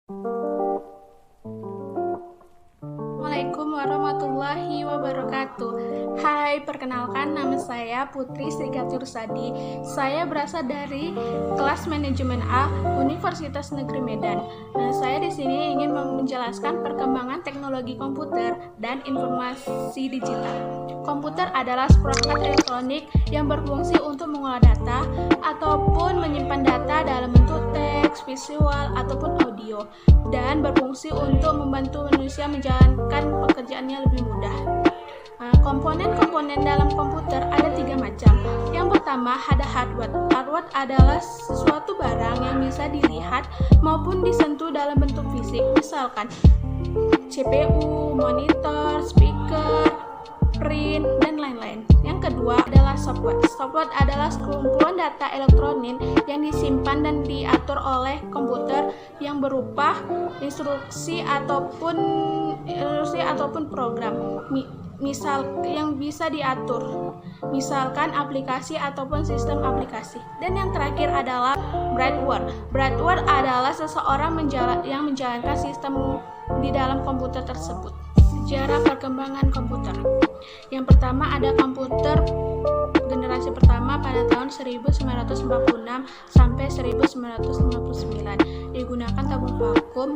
Assalamualaikum warahmatullahi wabarakatuh. Hai, perkenalkan nama saya Putri Srikati Rusadi. Saya berasal dari kelas manajemen A Universitas Negeri Medan. Saya di sini ingin menjelaskan perkembangan teknologi komputer dan informasi digital. Komputer adalah perangkat elektronik yang berfungsi untuk mengolah data ataupun menyimpan data dalam bentuk teks, visual, ataupun audio, dan berfungsi untuk membantu manusia menjalankan pekerjaannya lebih mudah. Komponen-komponen dalam komputer ada 3 macam. Yang pertama ada hardware. Hardware adalah sesuatu barang yang bisa dilihat maupun disentuh dalam bentuk fisik, misalkan CPU, monitor, speaker, print, dan lain-lain. Yang kedua adalah software. Software adalah sekumpulan data elektronik yang disimpan dan diatur oleh komputer yang berupa instruksi ataupun program. Misal yang bisa diatur, misalkan aplikasi ataupun sistem aplikasi. Dan yang terakhir adalah hardware. Hardware adalah seseorang yang menjalankan sistem di dalam komputer tersebut. Sejarah perkembangan komputer. Yang pertama ada komputer generasi pertama pada tahun 1946 sampai 1959. Digunakan tabung vakum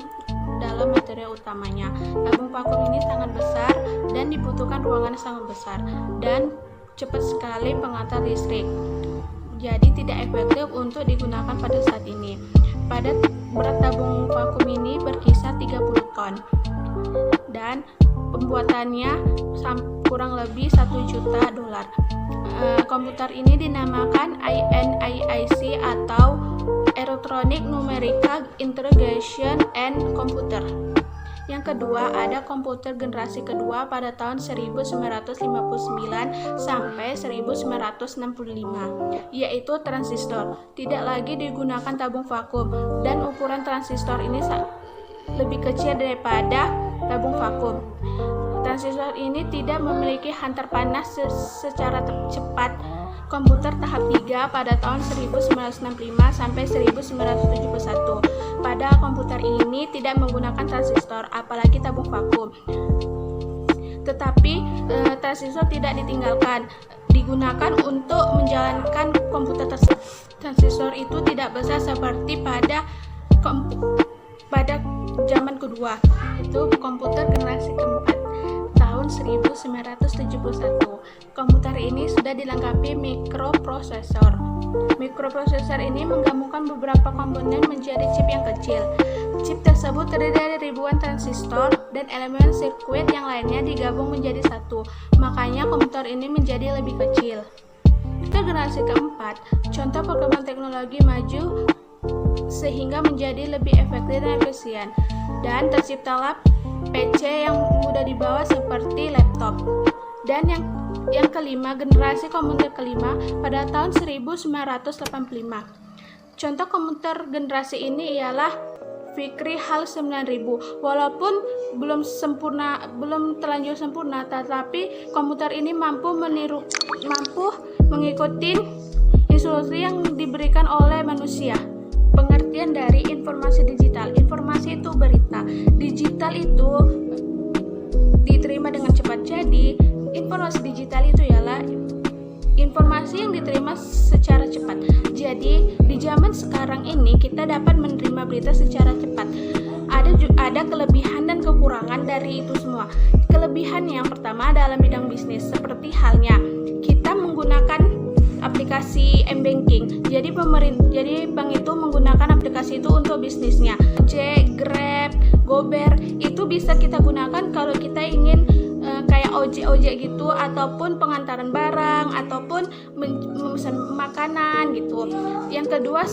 dalam material utamanya. Tabung vakum ini sangat besar dan dibutuhkan ruangan sangat besar dan cepat sekali pengantar listrik. Jadi tidak efektif untuk digunakan pada saat ini. Berat tabung vakum ini berkisar 30 ton dan pembuatannya kurang lebih $1 juta. Komputer ini dinamakan INIC atau Electronic Numerical Integration and Computer. Yang kedua ada komputer generasi kedua pada tahun 1959 sampai 1965, yaitu transistor. Tidak lagi digunakan tabung vakum dan ukuran transistor ini lebih kecil daripada tabung vakum. Transistor ini tidak memiliki hantar panas secara cepat. Komputer tahap 3 pada tahun 1965 sampai 1971. Pada komputer ini tidak menggunakan transistor, apalagi tabung vakum. Tetapi transistor tidak ditinggalkan, digunakan untuk menjalankan komputer tersebut. Transistor itu tidak besar seperti pada zaman kedua, itu komputer generasi keempat tahun 1971. Komputer ini sudah dilengkapi mikroprosesor. Mikroprosesor ini menggabungkan beberapa komponen menjadi chip yang kecil. Chip tersebut terdiri dari ribuan transistor dan elemen sirkuit yang lainnya digabung menjadi satu. Makanya komputer ini menjadi lebih kecil. Generasi keempat, contoh perkembangan teknologi maju sehingga menjadi lebih efektif dan efisien, dan terciptalah PC yang mudah dibawa seperti laptop. Dan yang kelima, generasi komputer kelima pada tahun 1985. Contoh komputer generasi ini ialah Vickrey HAL 9000. Walaupun belum terlanjur sempurna, tetapi komputer ini mampu mengikuti instruksi yang diberikan oleh manusia. Pengertian dari informasi digital. Informasi itu berita. Digital itu diterima dengan cepat. Jadi, informasi digital itu ialah informasi yang diterima secara cepat. Jadi, di zaman sekarang ini kita dapat menerima berita secara cepat. Ada kelebihan dan kekurangan dari itu semua. Kelebihannya yang pertama dalam bidang bisnis, seperti halnya kita menggunakan aplikasi m-banking. Jadi bank itu menggunakan aplikasi itu untuk bisnisnya. Gojek, Grab, Gober itu bisa kita gunakan kalau kita ingin kayak ojek gitu, ataupun pengantaran barang, ataupun memesan makanan gitu. Yang kedua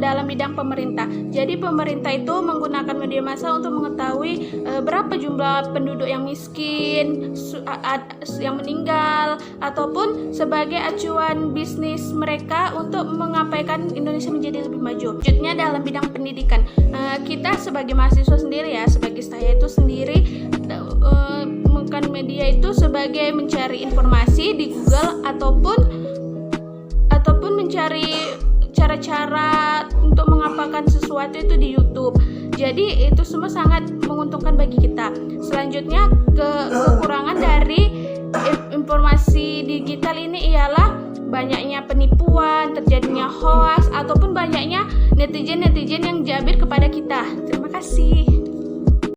dalam bidang pemerintah. Jadi pemerintah itu menggunakan media massa untuk mengetahui berapa jumlah penduduk yang miskin, yang meninggal, ataupun sebagai acuan bisnis mereka untuk mengapaikan Indonesia menjadi lebih maju. Selanjutnya dalam bidang pendidikan, kita sebagai mahasiswa sendiri ya, sebagai saya itu sendiri menggunakan media itu sebagai mencari informasi di Google ataupun mencari cara-cara untuk mengapakan sesuatu itu di YouTube. Jadi itu semua sangat menguntungkan bagi kita. Selanjutnya, kekurangan dari informasi digital ini ialah banyaknya penipuan, terjadinya hoax, ataupun banyaknya netizen-netizen yang jabir kepada kita. Terima kasih.